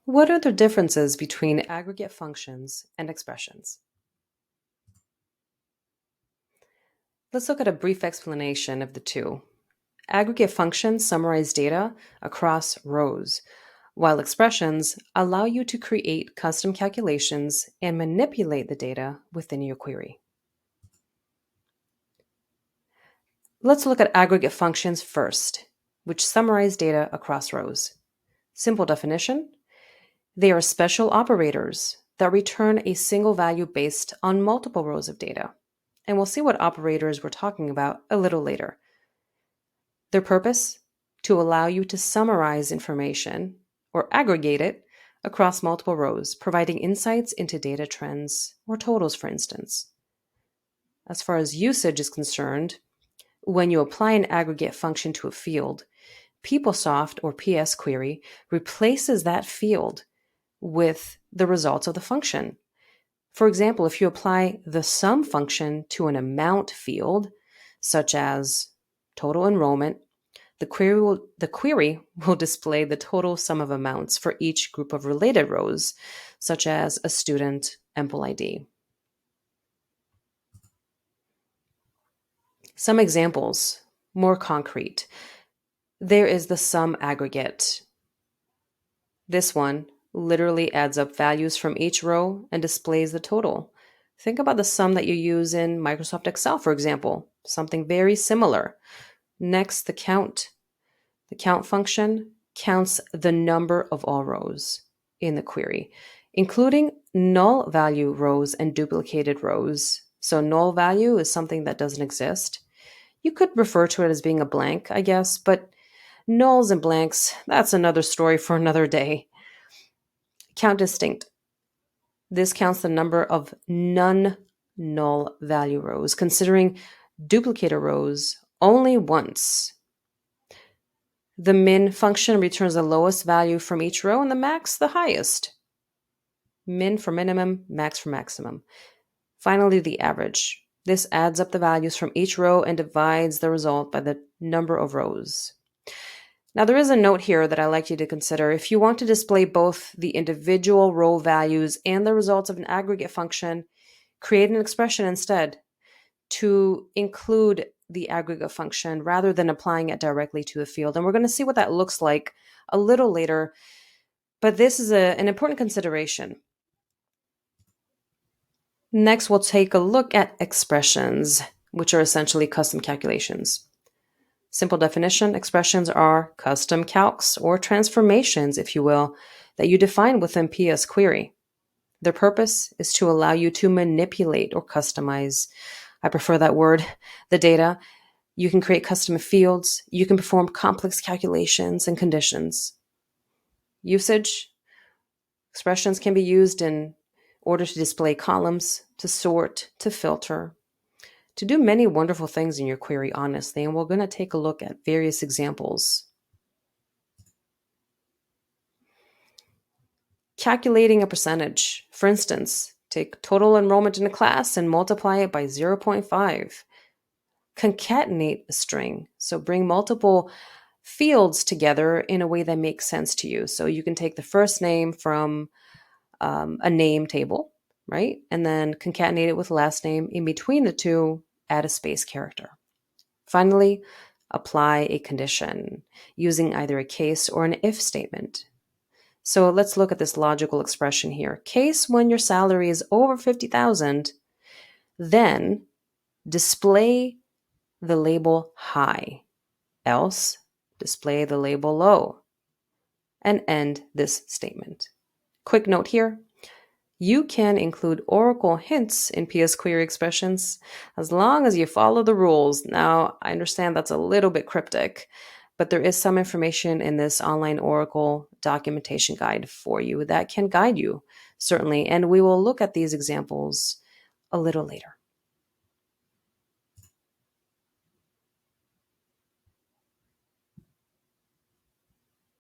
What are the differences between aggregate functions and expressions? Let's look at a brief explanation of the two. Aggregate functions summarize data across rows, while expressions allow you to create custom calculations and manipulate the data within your query. Let's look at aggregate functions first, which summarize data across rows. Simple definition: they are special operators that return a single value based on multiple rows of data. And we'll see what operators we're talking about a little later. Their purpose? To allow you to summarize information or aggregate it across multiple rows, providing insights into data trends or totals, for instance. As far as usage is concerned, when you apply an aggregate function to a field, PeopleSoft or PS query replaces that field with the results of the function. For example, if you apply the sum function to an amount field, such as total enrollment, the query will display the total sum of amounts for each group of related rows, such as a student EMPL ID. Some examples, more concrete. There is the sum aggregate. This one literally adds up values from each row and displays the total. Think about the sum that you use in Microsoft Excel, for example, something very similar. Next, the count. The count function counts the number of all rows in the query, including null value rows and duplicated rows. So null value is something that doesn't exist. You could refer to it as being a blank, I guess, but nulls and blanks, that's another story for another day. Count distinct. This counts the number of non-null value rows, considering duplicator rows only once. The min function returns the lowest value from each row and the max the highest. Min for minimum, max for maximum. Finally, the average. This adds up the values from each row and divides the result by the number of rows. Now, there is a note here that I'd like you to consider. If you want to display both the individual row values and the results of an aggregate function, create an expression instead to include the aggregate function rather than applying it directly to a field. And we're going to see what that looks like a little later, but this is an important consideration. Next, we'll take a look at expressions, which are essentially custom calculations. Simple definition: expressions are custom calcs or transformations, if you will, that you define within PS query. Their purpose is to allow you to manipulate or customize, I prefer that word, the data. You can create custom fields. You can perform complex calculations and conditions. Usage: expressions can be used in order to display columns, to sort, to filter, to do many wonderful things in your query, honestly, and we're going to take a look at various examples. Calculating a percentage. For instance, take total enrollment in a class and multiply it by 0.5. Concatenate a string. So bring multiple fields together in a way that makes sense to you. So you can take the first name from a name table, right? And then concatenate it with last name. In between the two, add a space character. Finally, apply a condition using either a case or an if statement. So let's look at this logical expression here. Case when your salary is over $50,000, then display the label high, else display the label low, and end this statement. Quick note here: you can include Oracle hints in PS query expressions as long as you follow the rules. Now, I understand that's a little bit cryptic, but there is some information in this online Oracle documentation guide for you that can guide you, certainly, and we will look at these examples a little later.